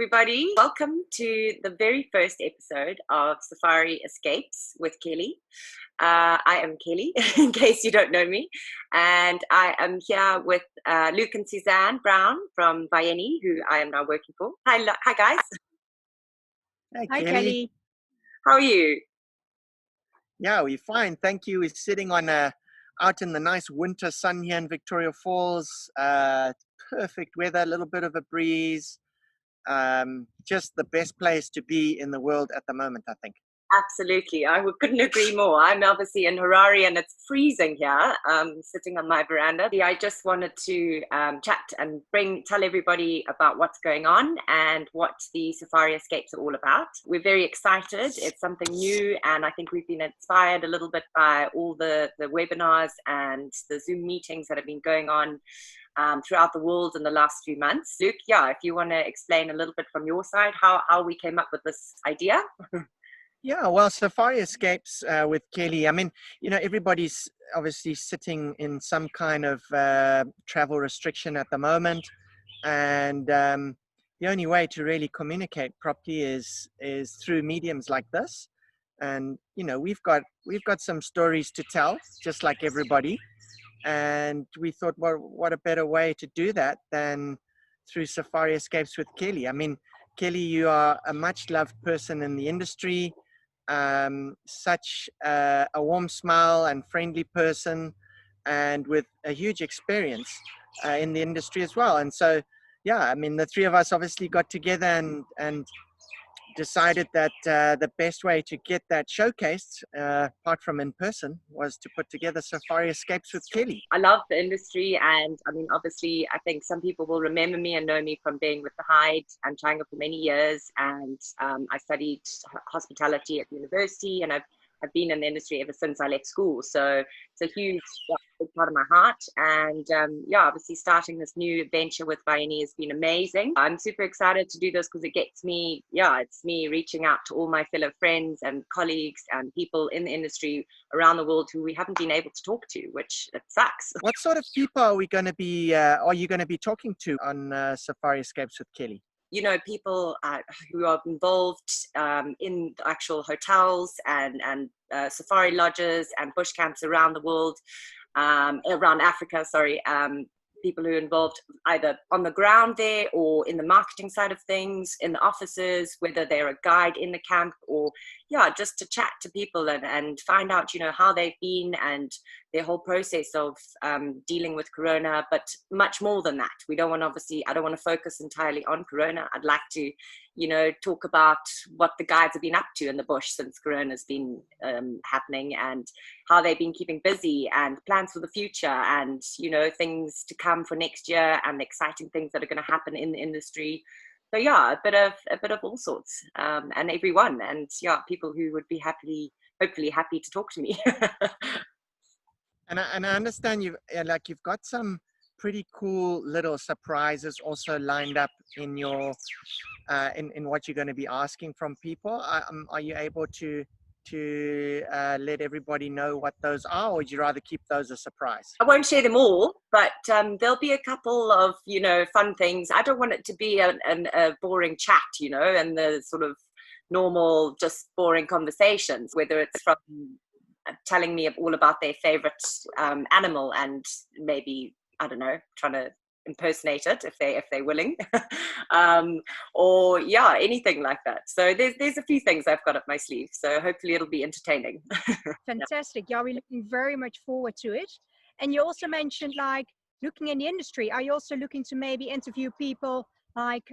everybody. Welcome to the very first episode of Safari Escapes with Kelly. I am Kelly, in case you don't know me, and I am here with Luke and Suzanne Brown from Vayeni, who I am now working for. Hi guys. Hi, Kelly. How are you? Yeah, we're fine. Thank you. We're sitting on out in the nice winter sun here in Victoria Falls. Perfect weather, a little bit of a breeze. Just the best place to be in the world at the moment, I think. Absolutely. Couldn't agree more. I'm obviously in Harare and it's freezing here, sitting on my veranda. I just wanted to chat and tell everybody about what's going on and what the Safari Escapes are all about. We're very excited. It's something new, and I think we've been inspired a little bit by all the webinars and the Zoom meetings that have been going on throughout the world in the last few months. Luke, if you want to explain a little bit from your side how we came up with this idea. Yeah, well, Safari Escapes with Kelly. I mean, everybody's obviously sitting in some kind of travel restriction at the moment, and the only way to really communicate properly is through mediums like this. And we've got some stories to tell, just like everybody. And we thought, well, what a better way to do that than through Safari Escapes with Kelly. I mean, Kelly, you are a much loved person in the industry. Such a warm smile and friendly person, and with a huge experience in the industry as well. And so, I mean, the three of us obviously got together and decided that the best way to get that showcased, apart from in person, was to put together Safari Escapes with Kelly. I love the industry, and I mean, obviously, I think some people will remember me and know me from being with the Hyde and China for many years, and I studied hospitality at university, and I've been in the industry ever since I left school. So it's a huge big part of my heart. And obviously starting this new venture with Vayeni has been amazing. I'm super excited to do this because it gets me, it's me reaching out to all my fellow friends and colleagues and people in the industry around the world who we haven't been able to talk to, which it sucks. What sort of people are you going to be talking to on Safari Escapes with Kelly? People who are involved in the actual hotels and safari lodges and bush camps around the world, around Africa, people who are involved either on the ground there or in the marketing side of things, in the offices, whether they're a guide in the camp or just to chat to people and find out, how they've been and their whole process of dealing with Corona, but much more than that. I don't want to focus entirely on Corona. I'd like to, talk about what the guides have been up to in the bush since Corona's been happening, and how they've been keeping busy and plans for the future, and, things to come for next year and exciting things that are going to happen in the industry. So a bit of all sorts, and everyone, and people who would be hopefully happy to talk to me. And I understand you've got some pretty cool little surprises also lined up in your in what you're going to be asking from people. Are you able to let everybody know what those are, or would you rather keep those a surprise? I won't share them all, but there'll be a couple of fun things. I don't want it to be a boring chat, and the sort of normal just boring conversations, whether it's from telling me all about their favorite animal and maybe, I don't know, trying to impersonate it if they're willing, or anything like that. So there's a few things I've got up my sleeve, so hopefully it'll be entertaining. Fantastic. We're looking very much forward to it. And you also mentioned looking in the industry. Are you also looking to maybe interview people like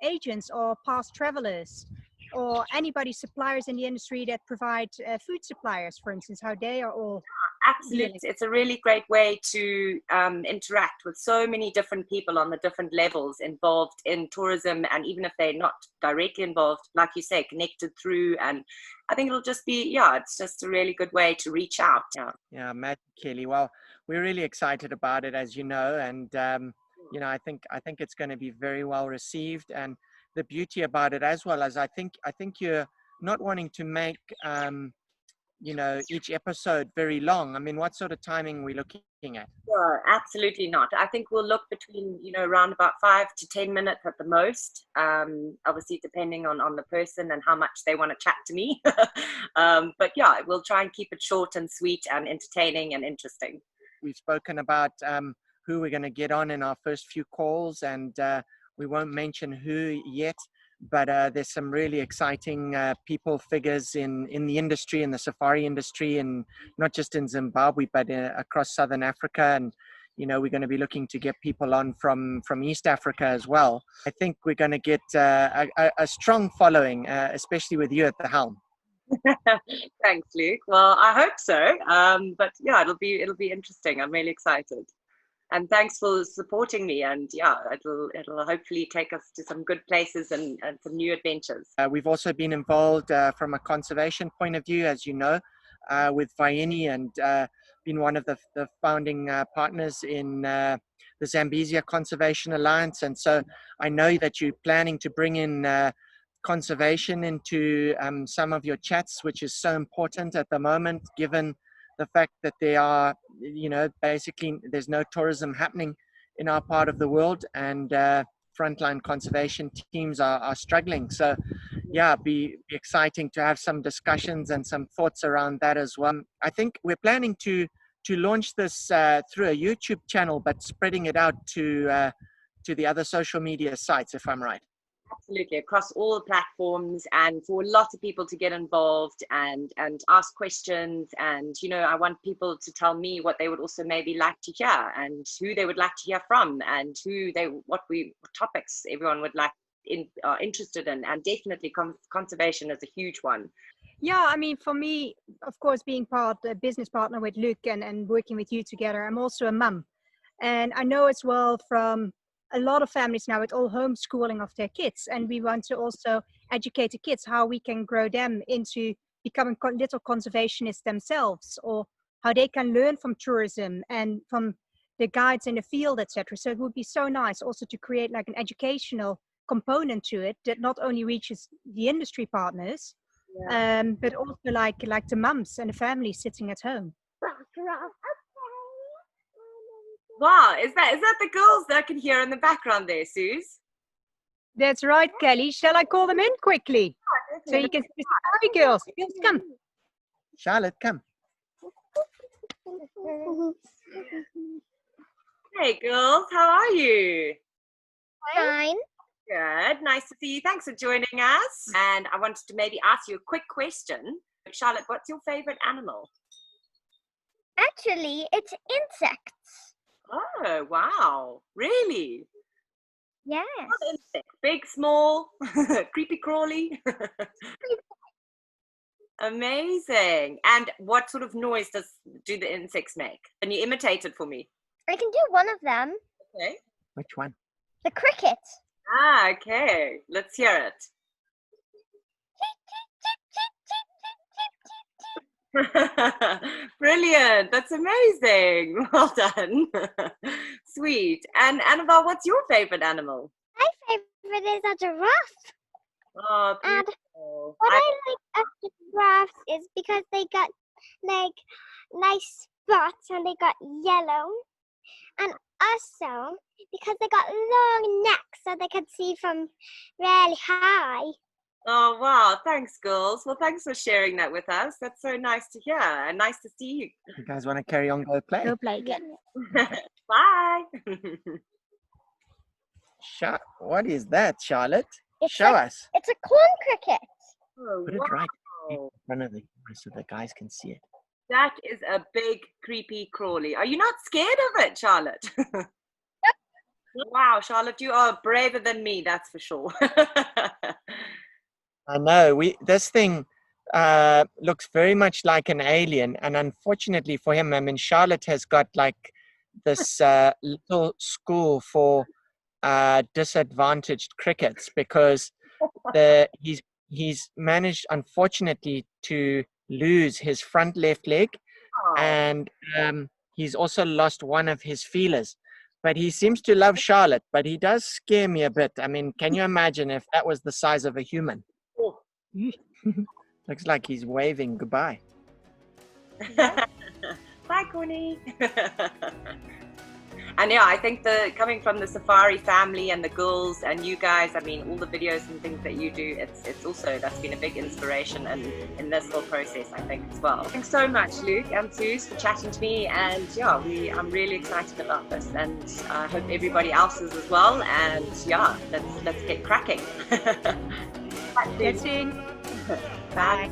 agents or past travelers, or anybody, suppliers in the industry that provide food suppliers, for instance, how they are all? Absolutely. It's a really great way to interact with so many different people on the different levels involved in tourism, and even if they're not directly involved, like you say, connected through. And I think it'll just be, it's just a really good way to reach out. Yeah, Matt, Kelly. Well, we're really excited about it, as you know, and I think it's going to be very well received. And the beauty about it, as well as I think you're not wanting to make you know, each episode very long. I mean, what sort of timing are we looking at? No, absolutely not. I think we'll look between, you know, around about 5 to 10 minutes at the most. Obviously, depending on the person and how much they want to chat to me. But yeah, we'll try and keep it short and sweet and entertaining and interesting. We've spoken about who we're going to get on in our first few calls, and we won't mention who yet. But there's some really exciting people, figures in the industry, in the safari industry, and not just in Zimbabwe, but across Southern Africa. And, you know, we're going to be looking to get people on from East Africa as well. I think we're going to get a strong following, especially with you at the helm. Thanks, Luke. Well, I hope so. But yeah, it'll be interesting. I'm really excited. And thanks for supporting me. And yeah, it'll hopefully take us to some good places and some new adventures. We've also been involved from a conservation point of view, as you know, with Vayeni, and been one of the founding partners in the Zambezia Conservation Alliance. And so I know that you're planning to bring in conservation into some of your chats, which is so important at the moment, given the fact that there are, you know, basically there's no tourism happening in our part of the world, and frontline conservation teams are struggling. So yeah, be exciting to have some discussions and some thoughts around that as well. I think we're planning to launch this through a YouTube channel, but spreading it out to the other social media sites, if I'm right. Absolutely, across all the platforms, and for a lot of people to get involved and ask questions. And, you know, I want people to tell me what they would also maybe like to hear, and who they would like to hear from, and what topics everyone would like are interested in. And definitely conservation is a huge one. Yeah, I mean, for me, of course, being a business partner with Luke and working with you together, I'm also a mum. And I know as well from a lot of families now with all homeschooling of their kids, and we want to also educate the kids how we can grow them into becoming little conservationists themselves, or how they can learn from tourism and from the guides in the field, etc. So it would be so nice also to create like an educational component to it that not only reaches the industry partners, but also like the mums and the families sitting at home. Wow, is that the girls that I can hear in the background there, Suze? That's right, Kelly. Shall I call them in quickly? So you can see the safari girls. Girls, come. Charlotte, come. Hey girls, how are you? Fine. Good, nice to see you. Thanks for joining us. And I wanted to maybe ask you a quick question. Charlotte, what's your favorite animal? Actually, it's insects. Oh, wow. Really? Yes. What insect? Big, small, creepy crawly? Amazing. And what sort of noise do the insects make? Can you imitate it for me? I can do one of them. Okay. Which one? The cricket. Ah, okay. Let's hear it. Brilliant. That's amazing. Well done. Sweet. And Annabelle, what's your favorite animal? My favorite is a giraffe. Oh, And beautiful. what I like of giraffes is because they got like nice spots and they got yellow. And also because they got long necks so they could see from really high. Oh, wow. Thanks, girls. Well, thanks for sharing that with us. That's so nice to hear and nice to see you. You guys want to carry on, go play? Go play again. Bye. What is that, Charlotte? It's Show like- us. It's a corn cricket. Oh, Put it right in wow. front of the camera so the guys can see it. That is a big, creepy crawly. Are you not scared of it, Charlotte? Wow, Charlotte, you are braver than me, that's for sure. I know. This thing looks very much like an alien, and unfortunately for him, I mean, Charlotte has got like this little school for disadvantaged crickets, because he's managed, unfortunately, to lose his front left leg, Oh. and he's also lost one of his feelers. But he seems to love Charlotte, but he does scare me a bit. I mean, can you imagine if that was the size of a human? Oh. Looks like he's waving goodbye. Bye, Connie. And yeah, I think coming from the safari family and the girls and you guys, I mean, all the videos and things that you do, it's also, that's been a big inspiration in this whole process, I think, as well. Thanks so much, Luke and Suze, for chatting to me. And yeah, I'm really excited about this, and I hope everybody else is as well. And yeah, let's get cracking. Get in. Bye.